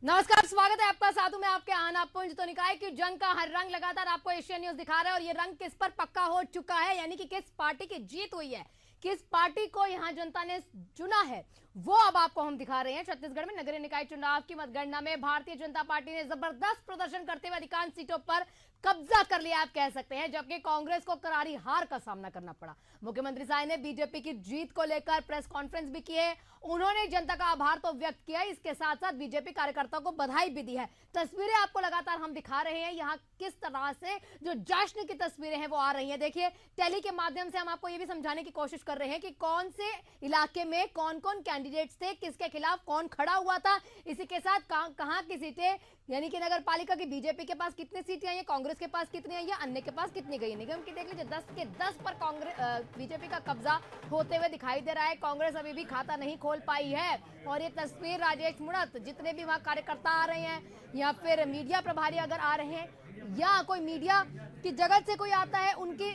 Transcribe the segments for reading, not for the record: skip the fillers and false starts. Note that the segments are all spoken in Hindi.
नमस्कार, स्वागत है आपका। साथ में आपके आना पुंज। तो निकाय की जंग का हर रंग लगातार आपको एशियन न्यूज दिखा रहा है और ये रंग किस पर पक्का हो चुका है, यानी कि किस पार्टी की जीत हुई है, किस पार्टी को यहां जनता ने चुना है, वो अब आपको हम दिखा रहे हैं। छत्तीसगढ़ में नगरीय निकाय चुनाव की मतगणना में भारतीय जनता पार्टी ने जबरदस्त प्रदर्शन करते हुए अधिकांश सीटों पर कब्जा कर लिया, आप कह सकते हैं, जबकि कांग्रेस को करारी हार का सामना करना पड़ा। मुख्यमंत्री साय ने बीजेपी की जीत को लेकर प्रेस कॉन्फ्रेंस भी की है। उन्होंने जनता का आभार तो व्यक्त किया, इसके साथ साथ बीजेपी कार्यकर्ताओं को बधाई भी दी है। तस्वीरें आपको लगातार हम दिखा रहे हैं, यहाँ किस तरह से जो जश्न की तस्वीरें हैं वो आ रही हैं। देखिए, टेली के माध्यम से हम आपको ये भी समझाने की कोशिश कर रहे हैं कि कौन से इलाके में कौन कौन कैंडिडेट्स थे, किसके खिलाफ कौन खड़ा हुआ था, इसी के साथ कहां की सीटें, यानी कि नगर पालिका की बीजेपी के पास कितनी सीटें आई है, कांग्रेस के पास कितनी आई है, अन्य के पास कितनी गई है। निगम की देख लीजिए, 10 के 10 पर कांग्रेस बीजेपी का कब्जा होते हुए दिखाई दे रहा है। कांग्रेस अभी भी खाता नहीं खोल पाई है। और ये तस्वीर राजेश मुणत, जितने भी वहां कार्यकर्ता आ रहे हैं या फिर मीडिया प्रभारी अगर आ रहे हैं या कोई मीडिया की जगत से कोई आता है, उनकी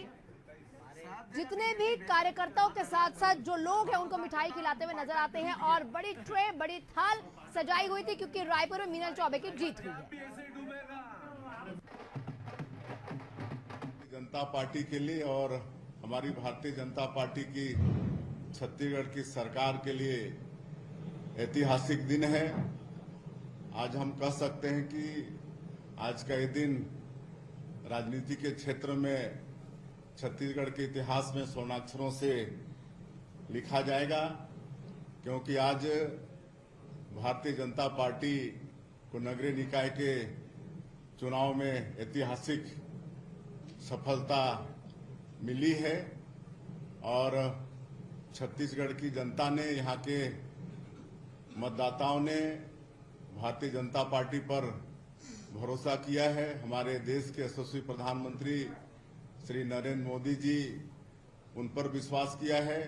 जितने भी कार्यकर्ताओं के साथ साथ जो लोग हैं उनको मिठाई खिलाते हुए नजर आते हैं। और बड़ी ट्रे, बड़ी थाल सजाई हुई थी क्योंकि रायपुर में मीनल चौबे की जीत हुई है। जनता पार्टी के लिए और हमारी भारतीय जनता पार्टी की छत्तीसगढ़ की सरकार के लिए ऐतिहासिक दिन है। आज हम कह सकते हैं कि आज का ये दिन राजनीति के क्षेत्र में छत्तीसगढ़ के इतिहास में स्वर्णाक्षरों से लिखा जाएगा, क्योंकि आज भारतीय जनता पार्टी को नगरीय निकाय के चुनाव में ऐतिहासिक सफलता मिली है और छत्तीसगढ़ की जनता ने, यहाँ के मतदाताओं ने भारतीय जनता पार्टी पर भरोसा किया है। हमारे देश के यशस्वी प्रधानमंत्री श्री नरेंद्र मोदी जी, उन पर विश्वास किया है,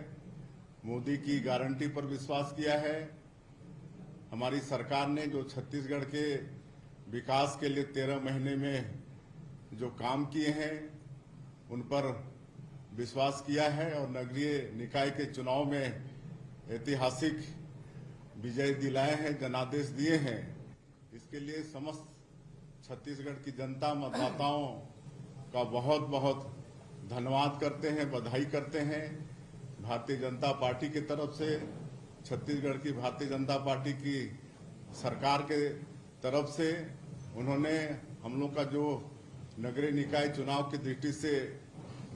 मोदी की गारंटी पर विश्वास किया है। हमारी सरकार ने जो छत्तीसगढ़ के विकास के लिए 13 महीने में जो काम किए हैं उन पर विश्वास किया है और नगरीय निकाय के चुनाव में ऐतिहासिक विजय दिलाए हैं, जनादेश दिए हैं। इसके लिए समस्त छत्तीसगढ़ की जनता, मतदाताओं का बहुत बहुत धन्यवाद करते हैं, बधाई करते हैं। भारतीय जनता पार्टी की तरफ से, छत्तीसगढ़ की भारतीय जनता पार्टी की सरकार के तरफ से उन्होंने हम लोग का जो नगरीय निकाय चुनाव की दृष्टि से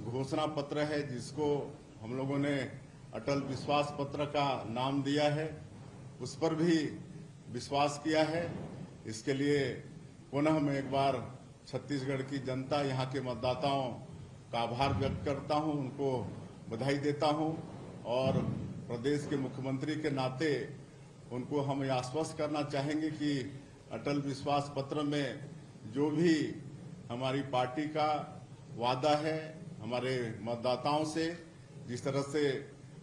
घोषणा पत्र है, जिसको हम लोगों ने अटल विश्वास पत्र का नाम दिया है, उस पर भी विश्वास किया है। इसके लिए पुनः मैं एक बार छत्तीसगढ़ की जनता, यहाँ के मतदाताओं का आभार व्यक्त करता हूँ, उनको बधाई देता हूँ और प्रदेश के मुख्यमंत्री के नाते उनको हम ये आश्वस्त करना चाहेंगे कि अटल विश्वास पत्र में जो भी हमारी पार्टी का वादा है हमारे मतदाताओं से, जिस तरह से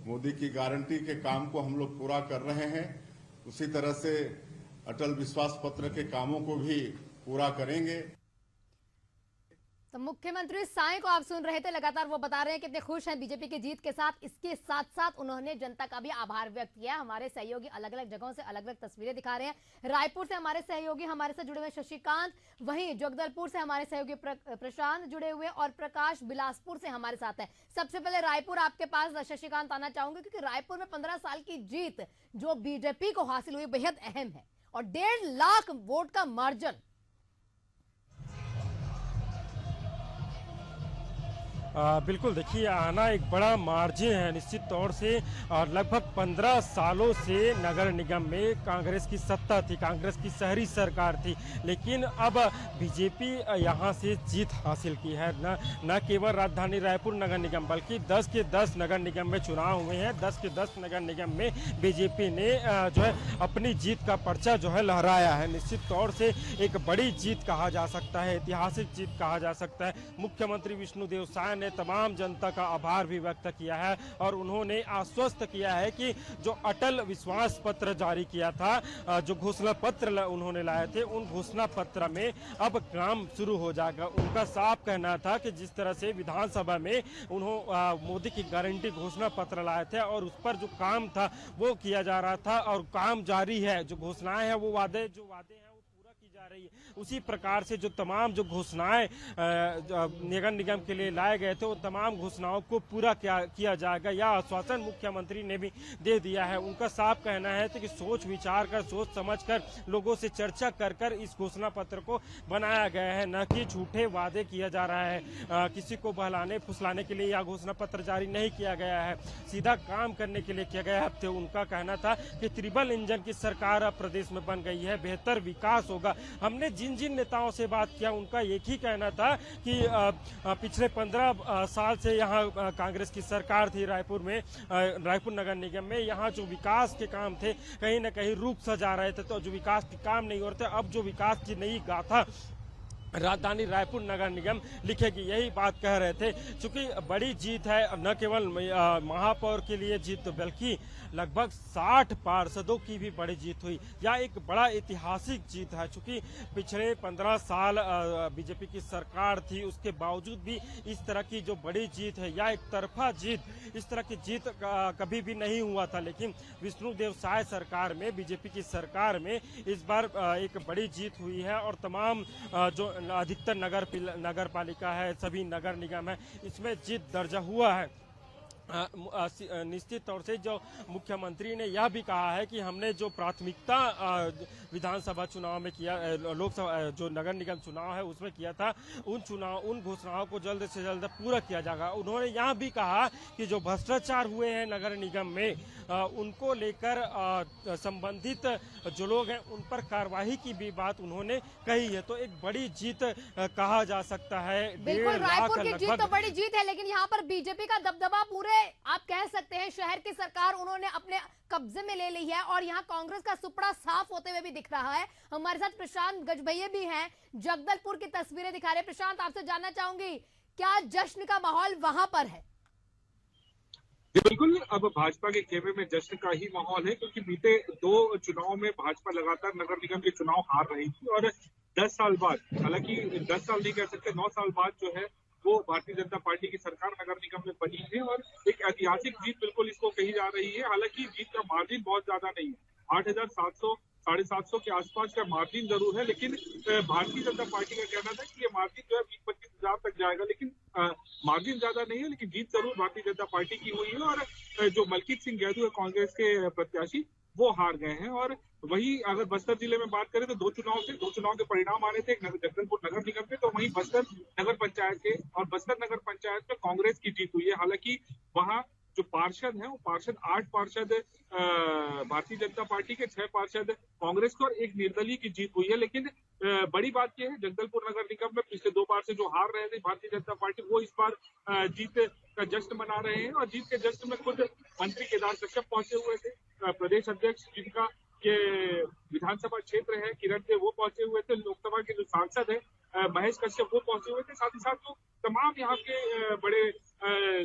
मोदी की गारंटी के काम को हम लोग पूरा कर रहे हैं, उसी तरह से अटल विश्वास पत्र के कामों को भी पूरा करेंगे। तो मुख्यमंत्री साय को आप सुन रहे थे, लगातार वो बता रहे हैं कितने खुश हैं बीजेपी की जीत के साथ। इसके साथ साथ उन्होंने जनता का भी आभार व्यक्त किया। हमारे सहयोगी अलग अलग जगहों से अलग अलग तस्वीरें दिखा रहे हैं। रायपुर से हमारे सहयोगी हमारे साथ जुड़े हुए शशिकांत, वहीं जगदलपुर से हमारे सहयोगी प्रशांत जुड़े हुए और प्रकाश बिलासपुर से हमारे साथ है। सबसे पहले रायपुर आपके पास शशिकांत आना चाहूंगी, क्योंकि रायपुर में 15 साल की जीत जो बीजेपी को हासिल हुई बेहद अहम है और 1.5 लाख वोट का मार्जिन। बिल्कुल, देखिए, आना एक बड़ा मार्जिन है निश्चित तौर से। और लगभग 15 सालों से नगर निगम में कांग्रेस की सत्ता थी, कांग्रेस की शहरी सरकार थी, लेकिन अब बीजेपी यहां से जीत हासिल की है। न केवल राजधानी रायपुर नगर निगम, बल्कि 10 के 10 नगर निगम में चुनाव हुए हैं। 10 के 10 नगर निगम में बीजेपी ने जो है अपनी जीत का पर्चा जो है लहराया है। निश्चित तौर से एक बड़ी जीत कहा जा सकता है, ऐतिहासिक जीत कहा जा सकता है। मुख्यमंत्री विष्णुदेव साय ने तमाम जनता का आभार भी व्यक्त किया है और उन्होंने आश्वस्त किया है कि जो अटल विश्वास पत्र जारी किया था, जो घोषणा पत्र उन्होंने लाए थे, उन घोषणा पत्र में अब काम शुरू हो जाएगा। उनका साफ कहना था कि जिस तरह से विधानसभा में उन्होंने मोदी की गारंटी घोषणा पत्र लाए थे और उस पर जो काम था वो किया जा रहा था और काम जारी है। जो घोषणाएं हैं, वो वादे हैं जा रही है। उसी प्रकार से जो तमाम जो घोषणाएं नगर निगम के लिए लाए गए थे, वो तमाम घोषणाओं को पूरा किया जाएगा, यह आश्वासन मुख्यमंत्री ने भी दे दिया है। उनका साफ कहना है कि सोच विचार कर, सोच समझ कर, लोगों से चर्चा कर कर इस घोषणा पत्र को बनाया गया है, न कि झूठे वादे किया जा रहा है। किसी को बहलाने फुसलाने के लिए यह घोषणा पत्र जारी नहीं किया गया है, सीधा काम करने के लिए किया गया है। उनका कहना था कि ट्रिपल इंजन की सरकार अब प्रदेश में बन गई है, बेहतर विकास होगा। हमने जिन जिन नेताओं से बात किया, उनका एक ही कहना था कि पिछले 15 साल से यहाँ कांग्रेस की सरकार थी रायपुर में, रायपुर नगर निगम में, यहाँ जो विकास के काम थे कहीं ना कहीं रूप सा जा रहे थे, तो जो विकास के काम नहीं हो रहे थे, अब जो विकास की नई गाथा राजधानी रायपुर नगर निगम लिखेगी, यही बात कह रहे थे। चूंकि बड़ी जीत है, न केवल महापौर के लिए जीत बल्कि लगभग 60 पार्षदों की भी बड़ी जीत हुई। यह एक बड़ा ऐतिहासिक जीत है। चूंकि पिछले 15 साल बीजेपी की सरकार थी, उसके बावजूद भी इस तरह की जो बड़ी जीत है, यह एक तरफा जीत, इस तरह की जीत कभी भी नहीं हुआ था। लेकिन विष्णुदेव साय सरकार में, बीजेपी की सरकार में इस बार एक बड़ी जीत हुई है और तमाम जो अधिकतर नगर पालिका है, सभी नगर निगम है, इसमें जीत दर्ज हुआ है। निश्चित तौर से जो मुख्यमंत्री ने यह भी कहा है कि हमने जो प्राथमिकता विधानसभा चुनाव में किया, लोकसभा जो नगर निगम चुनाव है उसमें किया था, उन घोषणाओं को जल्द से जल्द पूरा किया जाएगा। उन्होंने यह भी कहा कि जो भ्रष्टाचार हुए हैं नगर निगम में, उनको लेकर संबंधित जो लोग हैं उन पर कार्रवाई की भी बात उन्होंने कही है। तो एक बड़ी जीत कहा जा सकता है। बिल्कुल, रायपुर की जीत तो बड़ी जीत है, लेकिन यहाँ पर बीजेपी का दबदबा पूरे आप कह सकते हैं शहर की सरकार उन्होंने अपने कब्जे में ले ली है और यहाँ कांग्रेस का सुपड़ा साफ होते हुए भी दिख रहा है। हमारे साथ प्रशांत गजभैया भी हैं, जगदलपुर की तस्वीरें दिखा रहे। प्रशांत, आपसे जानना चाहूंगी, क्या जश्न का माहौल वहां पर है? जी बिल्कुल, अब भाजपा के खेमे में जश्न का ही माहौल है, क्योंकि बीते 2 चुनाव में भाजपा लगातार नगर निगम के चुनाव हार रही थी और 10 साल बाद, हालांकि 10 साल नहीं कह सकते, 9 साल बाद जो है वो भारतीय जनता पार्टी की सरकार नगर निगम में बनी है और एक ऐतिहासिक जीत बिल्कुल इसको कही जा रही है। हालांकि जीत का मार्जिन बहुत ज्यादा नहीं है, 8,700 750 के आसपास का मार्जिन जरूर है, लेकिन भारतीय जनता पार्टी का कहना था कि ये मार्जिन जो है 20-25 हजार तक जाएगा, लेकिन मार्जिन ज्यादा नहीं है, लेकिन जीत जरूर भारतीय जनता पार्टी की हुई है। और जो मलकीत सिंह गैदू है कांग्रेस के प्रत्याशी, वो हार गए हैं। और वही अगर बस्तर जिले में बात करें तो 2 चुनाव के परिणाम आने थे, जगदलपुर नगर निगम के, तो वहीं बस्तर नगर पंचायत के और बस्तर नगर पंचायत में कांग्रेस की जीत हुई है। हालांकि वहां जो पार्षद हैं, वो पार्षद 8 पार्षद भारतीय जनता पार्टी के, 6 पार्षद कांग्रेस के और 1 निर्दलीय की जीत हुई है। लेकिन बड़ी बात यह है, जगदलपुर नगर निगम में पिछले 2 बार से जो हार रहे थे भारतीय जनता पार्टी, वो इस बार जीत का जश्न मना रहे हैं। और जीत के जश्न में खुद मंत्री केदार कश्यप पहुंचे हुए थे, प्रदेश अध्यक्ष जिनका ये विधानसभा क्षेत्र है किरण देव, वो पहुंचे हुए थे, लोकसभा के जो सांसद है महेश कश्यप, वो पहुंचे हुए थे, साथ ही साथ जो तमाम यहाँ के बड़े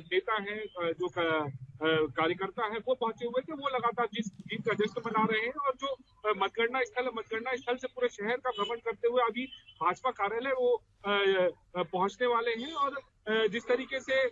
नेता हैं, जो कार्यकर्ता हैं, वो पहुंचे हुए थे। वो लगातार जीत का जश्न मना रहे हैं और जो मतगणना स्थल से पूरे शहर का भ्रमण करते हुए अभी भाजपा कार्यालय वो पहुंचने वाले हैं। और जिस तरीके से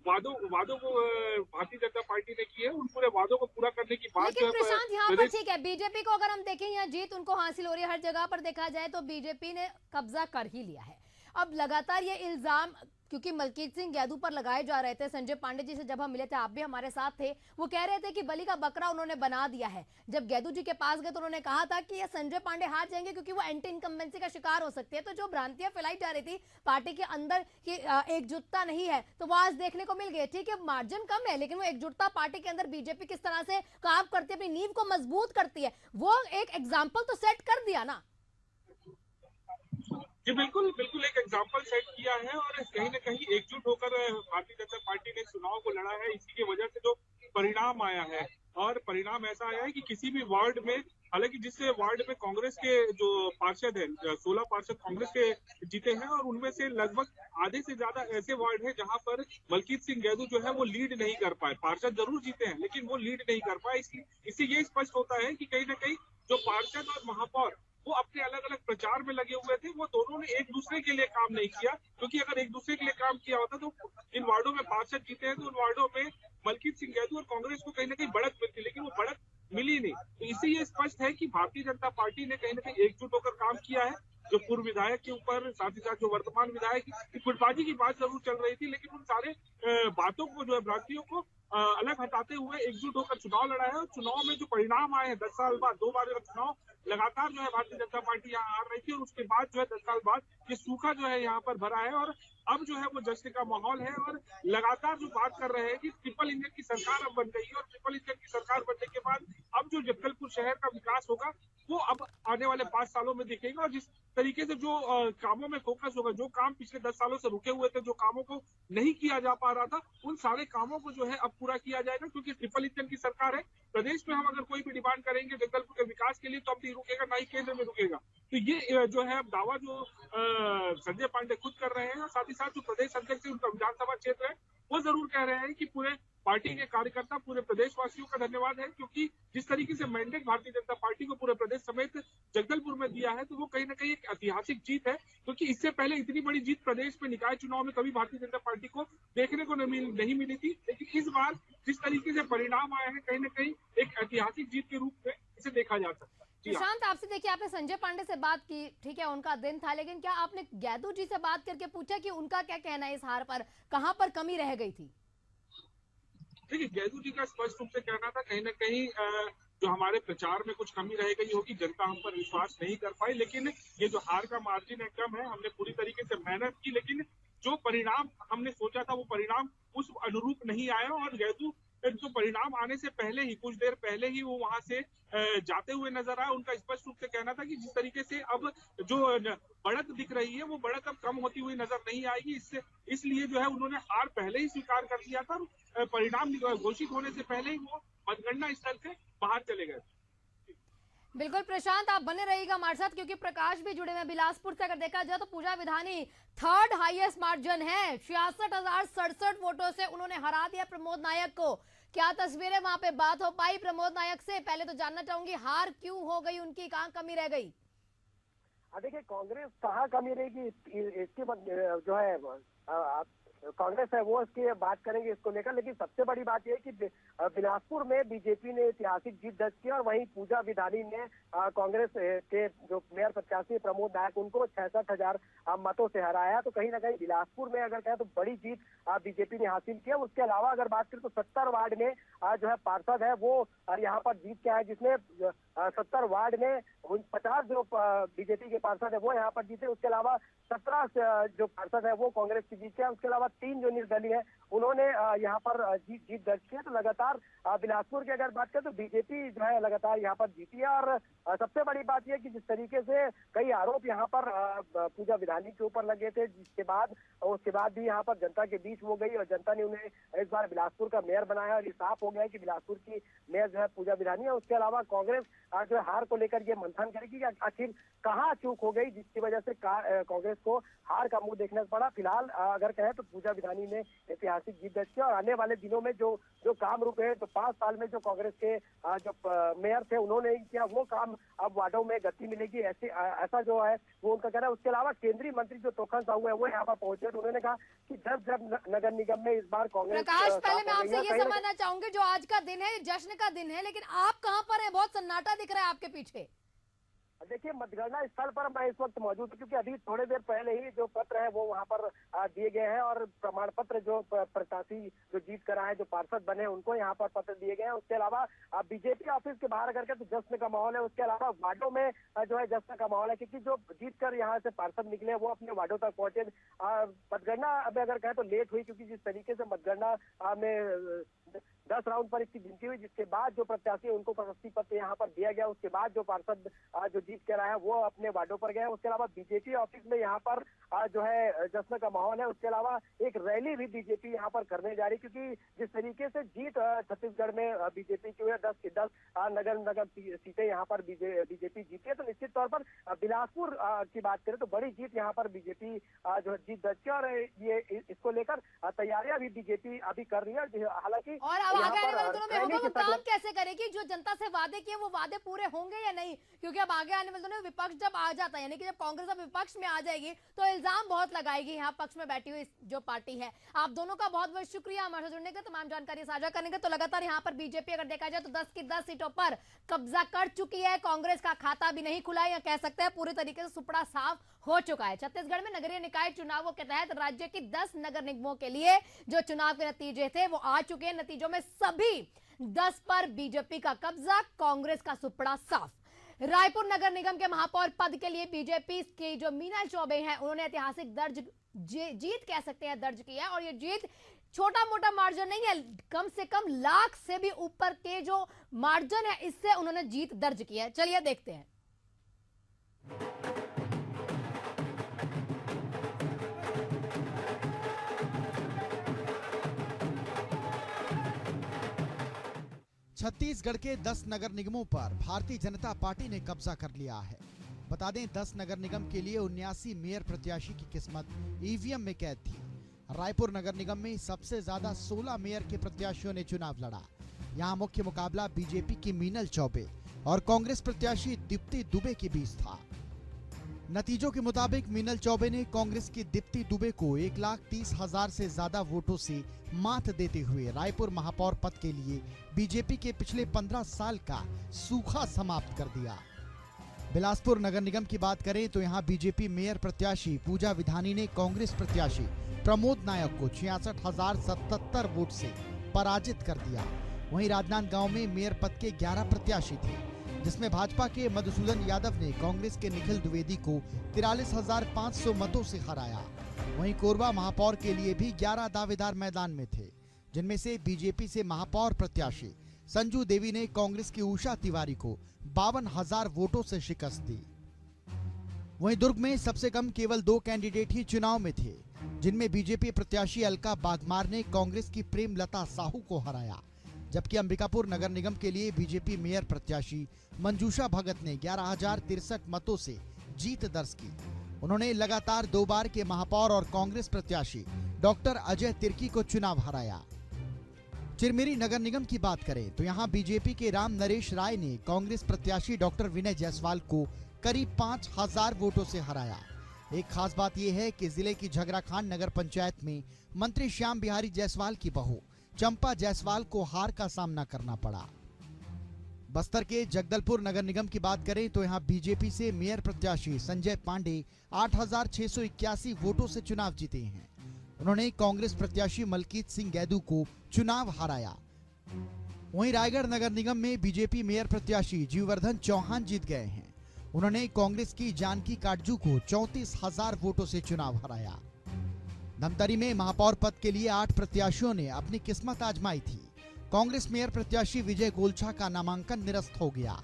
वादों को भारतीय जनता पार्टी ने किए, उन पूरे वादों को पूरा करने की बात। लेकिन प्रशांत, यहाँ पर ठीक है, बीजेपी को अगर हम देखें, यहाँ जीत उनको हासिल हो रही है, हर जगह पर देखा जाए तो बीजेपी ने कब्जा कर ही लिया है। अब लगातार ये इल्जाम क्योंकि मलकीत सिंह गैदू पर लगाए जा रहे थे, संजय पांडे जी से जब हम मिले थे, आप भी हमारे साथ थे, वो कह रहे थे कि बलि का बकरा उन्होंने बना दिया है। जब गैदू जी के पास गए तो उन्होंने कहा था कि ये संजय पांडे हार जाएंगे क्योंकि वो एंटी इनकम्बेंसी का शिकार हो सकती है। तो जो भ्रांतियां फैलाई जा रही थी पार्टी के अंदर की एकजुटता नहीं है, तो वो आज देखने को मिल गई। ठीक है, मार्जिन कम है, लेकिन वो एकजुटता पार्टी के अंदर बीजेपी किस तरह से काम करती है, अपनी नींव को मजबूत करती है, वो एक एग्जाम्पल तो सेट कर दिया ना। जी बिल्कुल एक एग्जाम्पल सेट किया है और कहीं ना कहीं एकजुट होकर भारतीय जनता पार्टी ने चुनाव को लड़ा है। इसी की वजह से जो परिणाम आया है, और परिणाम ऐसा आया है कि किसी भी वार्ड में, हालांकि जिस वार्ड में कांग्रेस के जो पार्षद हैं, 16 पार्षद कांग्रेस के जीते हैं, और उनमें से लगभग आधे से ज्यादा ऐसे वार्ड हैं जहां पर मलकीत सिंह गैदू जो है वो लीड नहीं कर पाए। पार्षद जरूर जीते हैं लेकिन वो लीड नहीं कर पाए। इससे ये स्पष्ट होता है कि कहीं ना कहीं जो पार्षद और महापौर वो अपने अलग अलग प्रचार में लगे हुए थे, वो दोनों ने एक दूसरे के लिए काम नहीं किया। क्योंकि अगर एक दूसरे के लिए काम किया होता तो इन वार्डों में पार्षद जीते हैं तो उन वार्डों में मलकीत सिंह गैदू और कांग्रेस को कहीं ना कहीं बढ़त मिलती, लेकिन वो बढ़त मिली नहीं। तो इससे ये स्पष्ट है कि भारतीय जनता पार्टी ने कहीं ना कहीं एकजुट होकर काम किया है। जो पूर्व विधायक के ऊपर, साथ ही साथ जो वर्तमान विधायक की गुटबाजी की बात जरूर चल रही थी, लेकिन उन सारे बातों को, जो है भ्रांतियों को अलग हटाते हुए एकजुट होकर चुनाव लड़ा है। और चुनाव में जो परिणाम आए हैं 10 साल बाद, 2 बार चुनाव लगातार जो है भारतीय जनता पार्टी यहाँ हार रही थी, और उसके बाद जो है 10 साल बाद ये सूखा जो है यहाँ पर भरा है, और अब जो है वो जश्न का माहौल है। और लगातार जो बात कर रहे हैं कि ट्रिपल इंजन की सरकार अब बन गई है, और ट्रिपल इंजन की सरकार बनने के बाद अब जो जगदलपुर शहर का विकास होगा वो अब आने वाले 5 सालों में दिखेगा। और जिस तरीके से जो कामों में फोकस होगा, जो काम पिछले 10 सालों से रुके हुए थे, जो कामों को नहीं किया जा पा रहा था, उन सारे कामों को जो है अब पूरा किया जाएगा, क्योंकि ट्रिपल इंजन की सरकार है। प्रदेश में हम अगर कोई भी डिमांड करेंगे जगदलपुर के विकास के लिए, तो अब नहीं रुकेगा, ना ही केंद्र में रुकेगा। तो ये जो है दावा जो संजय पांडे खुद कर रहे हैं, और साथ ही साथ जो प्रदेश अध्यक्ष उनका विधानसभा क्षेत्र है, वो जरूर कह रहे हैं कि पूरे पार्टी के कार्यकर्ता, पूरे प्रदेशवासियों का धन्यवाद है, क्योंकि जिस तरीके से मैंडेट भारतीय जनता पार्टी को पूरे प्रदेश समेत जगदलपुर में दिया है, तो वो कहीं ना कहीं एक ऐतिहासिक जीत है। क्योंकि इससे पहले इतनी बड़ी जीत प्रदेश में निकाय चुनाव में कभी भारतीय जनता पार्टी को देखने को नहीं मिली थी। लेकिन इस बार जिस तरीके से परिणाम आए हैं, कहीं ना कहीं एक ऐतिहासिक जीत के रूप में इसे देखा जा सकता है। प्रशांत, आपसे देखिए, आपने संजय पांडे से बात की, ठीक है, उनका दिन था, लेकिन क्या आपने गैदू जी से बात करके पूछा कि उनका क्या कहना है इस हार पर, कहां पर कमी रह गई थी? देखिए, गैदू जी का स्पष्ट रूप से कहना था कहीं ना कहीं जो हमारे प्रचार में कुछ कमी रह गई होगी, जनता हम पर विश्वास नहीं कर पाई। लेकिन ये जो हार का मार्जिन है कम है, हमने पूरी तरीके से मेहनत की, लेकिन जो परिणाम हमने सोचा था वो परिणाम उस अनुरूप नहीं आया। और गैदू जो परिणाम आने से पहले ही, कुछ देर पहले ही वो वहां से जाते हुए नजर आया। उनका स्पष्ट रूप से कहना था कि जिस तरीके से अब जो बढ़त दिख रही है, वो बढ़त अब कम होती हुई नजर नहीं आएगी। इसलिए जो है उन्होंने हार पहले ही स्वीकार कर लिया था। परिणाम घोषित होने से पहले ही वो मतगणना स्थल से बाहर चले गए। बिल्कुल प्रशांत, आप बने रहिएगा हमारे साथ, क्योंकि प्रकाश भी जुड़े हुए हैं बिलासपुर से। अगर देखा जाए तो पूजा विधानी थर्ड हाईएस्ट मार्जिन है, 66,067 वोटों से उन्होंने हरा दिया प्रमोद नायक को। क्या तस्वीरें वहां पे बात हो पाई प्रमोद नायक से? पहले तो जानना चाहूंगी हार क्यों हो गई उनकी, कहां कमी रह गई? देखिए, कांग्रेस कहाँ कमी रहेगी इसकी जो है कांग्रेस है वो इसकी बात करेंगे इसको लेकर। लेकिन सबसे बड़ी बात यह है कि बिलासपुर में बीजेपी ने ऐतिहासिक जीत दर्ज की, और वहीं पूजा विधानी ने कांग्रेस के जो मेयर प्रत्याशी प्रमोद नायक उनको 66,000 मतों से हराया। तो कहीं ना कहीं बिलासपुर में अगर कहें तो बड़ी जीत बीजेपी ने हासिल किया। उसके अलावा अगर बात करें तो 70 वार्ड में जो है पार्षद है वो यहाँ पर जीत के आए, जिसमें 70 वार्ड में 50 जो बीजेपी के पार्षद है वो यहाँ पर जीते। उसके अलावा 17 जो पार्षद है वो कांग्रेस की जीत के। उसके अलावा 3 जो निर्दलीय है उन्होंने यहाँ पर जीत दर्ज की है। तो लगातार बिलासपुर की अगर बात करें तो बीजेपी जो है लगातार यहाँ पर जीती है। और सबसे बड़ी बात यह कि जिस तरीके से कई आरोप यहाँ पर पूजा विधानी के ऊपर लगे थे, उसके बाद भी यहाँ पर जनता के बीच हो गई, और जनता ने उन्हें इस बार बिलासपुर का मेयर बनाया। और ये साफ हो गया है कि बिलासपुर की मेयर जो है पूजा विधानी है। उसके अलावा कांग्रेस जो है हार को लेकर ये मंथन करेगी कि आखिर कहाँ चूक हो गई जिसकी वजह से कांग्रेस को हार का मुंह देखना पड़ा। फिलहाल अगर कहें तो पूजा विधानी ने ऐतिहासिक जीत दर्ज की, और आने वाले दिनों में जो काम रुके हैं, तो 5 साल में जो कांग्रेस के जो मेयर थे उन्होंने किया वो काम अब वार्डों में गति मिलेगी, ऐसा जो है वो उनका कहना है। उसके अलावा केंद्रीय मंत्री जो तोखन साहू है वो यहाँ पर पहुंचे, तो उन्होंने कहा कि जब नगर निगम में इस बार कांग्रेस। प्रकाश, पहले मैं आपसे ये समझना चाहूंगी, जो आज का दिन है जश्न का दिन है, लेकिन आप कहाँ पर हैं? बहुत सन्नाटा दिख रहा है आपके पीछे। देखिए, मतगणना स्थल पर मैं इस वक्त मौजूद हूँ, क्योंकि अभी थोड़ी देर पहले ही जो पत्र है वो वहाँ पर दिए गए हैं, और प्रमाण पत्र जो प्रत्याशी जो जीत कर आए, जो पार्षद बने, उनको यहाँ पर पत्र दिए गए हैं। उसके अलावा बीजेपी ऑफिस के बाहर करके तो जश्न का माहौल है। उसके अलावा वार्डों में जो है जश्न का माहौल है, क्योंकि जो जीत कर यहाँ से पार्षद निकले वो अपने वार्डों तक पहुंचे। मतगणना अब अगर कहें तो लेट हुई, क्योंकि जिस तरीके से मतगणना में 10 राउंड पर इसकी गिनती हुई, जिसके बाद जो प्रत्याशी उनको प्रशस्ति पत्र यहाँ पर दिया गया। उसके बाद जो पार्षद जो जीत कर आए हैं वो अपने वार्डों पर गए। उसके अलावा बीजेपी ऑफिस में यहाँ पर जो है जश्न का माहौल है। उसके अलावा एक रैली भी बीजेपी यहाँ पर करने जा रही, क्योंकि जिस तरीके से जीत छत्तीसगढ़ में बीजेपी की हुई है, 10 की 10 नगर सीटें यहाँ पर बीजेपी जीती है। तो निश्चित तौर पर बिलासपुर की बात करें तो बड़ी जीत यहाँ पर बीजेपी जो जीत दर्ज की, और ये इसको लेकर तैयारियां भी बीजेपी अभी कर रही है। हालांकि और अब आगे आने वाले दिनों में होगा वो काम कैसे करेगी? जो जनता से वादे किए वो वादे पूरे होंगे या नहीं? क्योंकि अब आगे आने वाले दिनों में विपक्ष जब आ जाता है, यानी कि जब कांग्रेस अब विपक्ष में आ जाएगी तो इल्जाम बहुत लगाएगी यहाँ पक्ष में बैठी हुई जो पार्टी है। आप दोनों का बहुत बहुत शुक्रिया हमारे साथ जुड़ने का, तमाम जानकारी साझा करने का। तो लगातार यहाँ पर बीजेपी अगर देखा जाए तो 10 की 10 सीटों पर कब्जा कर चुकी है। कांग्रेस का खाता भी नहीं खुला है, या कह सकते हैं पूरी तरीके से सुपड़ा साफ हो चुका है। छत्तीसगढ़ में नगरीय निकाय चुनावों के तहत राज्य की 10 नगर निगमों के लिए जो चुनाव के नतीजे थे वो आ चुके हैं। नतीजों में सभी 10 पर बीजेपी का कब्जा, कांग्रेस का सुपड़ा साफ। रायपुर नगर निगम के महापौर पद के लिए बीजेपी की जो मीनल चौबे हैं, उन्होंने ऐतिहासिक जीत कह सकते हैं दर्ज की है। और ये जीत छोटा मोटा मार्जिन नहीं है, कम से कम लाख से भी ऊपर के जो मार्जिन है इससे उन्होंने जीत दर्ज की है। चलिए देखते हैं। छत्तीसगढ़ के 10 नगर निगमों पर भारतीय जनता पार्टी ने कब्जा कर लिया है। बता दें 10 नगर निगम के लिए 79 मेयर प्रत्याशी की किस्मत ईवीएम में कैद थी। रायपुर नगर निगम में सबसे ज्यादा 16 मेयर के प्रत्याशियों ने चुनाव लड़ा। यहां मुख्य मुकाबला बीजेपी की मीनल चौबे और कांग्रेस प्रत्याशी दीप्ति दुबे के बीच था। नतीजों के मुताबिक मीनल चौबे ने कांग्रेस की दीप्ति दुबे को 1,30,000 से ज्यादा वोटों से मात देते हुए रायपुर महापौर पद के लिए बीजेपी के पिछले 15 साल का सूखा समाप्त कर दिया। बिलासपुर नगर निगम की बात करें तो यहां बीजेपी मेयर प्रत्याशी पूजा विधानी ने कांग्रेस प्रत्याशी प्रमोद नायक को 66,077 वोट से पराजित कर दिया। वहीं राजनांदगांव में मेयर पद के 11 प्रत्याशी थे, जिसमें भाजपा के मधुसूदन यादव ने कांग्रेस के निखिल द्विवेदी को 43,500 मतों से हराया। वहीं कोरबा महापौर के लिए भी 11 दावेदार मैदान में थे, जिनमें से बीजेपी से महापौर प्रत्याशी संजू देवी ने कांग्रेस की उषा तिवारी को 52,000 वोटों से शिकस्त दी। वहीं दुर्ग में सबसे कम केवल 2 कैंडिडेट ही चुनाव में थे, जिनमें बीजेपी प्रत्याशी अलका बागमार ने कांग्रेस की प्रेमलता साहू को हराया, जबकि अंबिकापुर नगर निगम के लिए बीजेपी मेयर प्रत्याशी मंजूषा भगत ने 11,063 मतों से जीत दर्ज की। उन्होंने लगातार 2 बार के महापौर और कांग्रेस प्रत्याशी डॉक्टर अजय तिर्की को चुनाव हराया। चिरमिरी नगर निगम की बात करें तो यहां बीजेपी के राम नरेश राय ने कांग्रेस प्रत्याशी डॉक्टर विनय जायसवाल को करीब 5,000 वोटों से हराया। एक खास बात यह है कि जिले की झगराखांड नगर पंचायत में मंत्री श्याम बिहारी जायसवाल की बहू चंपा जायसवाल को हार का सामना करना पड़ा। बस्तर के जगदलपुर नगर निगम की बात करें तो यहां बीजेपी से मेयर प्रत्याशी संजय पांडे 8,681 वोटों से चुनाव जीते हैं। उन्होंने कांग्रेस प्रत्याशी मलकीत सिंह गैदू को चुनाव हराया। वहीं रायगढ़ नगर निगम में बीजेपी मेयर प्रत्याशी जीववर्धन चौहान जीत गए हैं। उन्होंने कांग्रेस की जानकी काटजू को 34,000 वोटों से चुनाव हराया। धमतरी में महापौर पद के लिए 8 प्रत्याशियों ने अपनी किस्मत आजमाई थी। कांग्रेस मेयर प्रत्याशी विजय गोलछा का नामांकन निरस्त हो गया।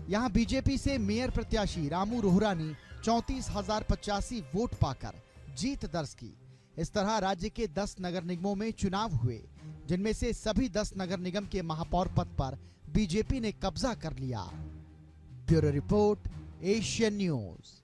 यहां बीजेपी से मेयर प्रत्याशी रामू रोहरा ने 34,085 वोट पाकर जीत दर्ज की। इस तरह राज्य के 10 नगर निगमों में चुनाव हुए, जिनमें से सभी 10 नगर निगम के महापौर पद पर बीजेपी ने कब्जा कर लिया। Bureau report, Asian news.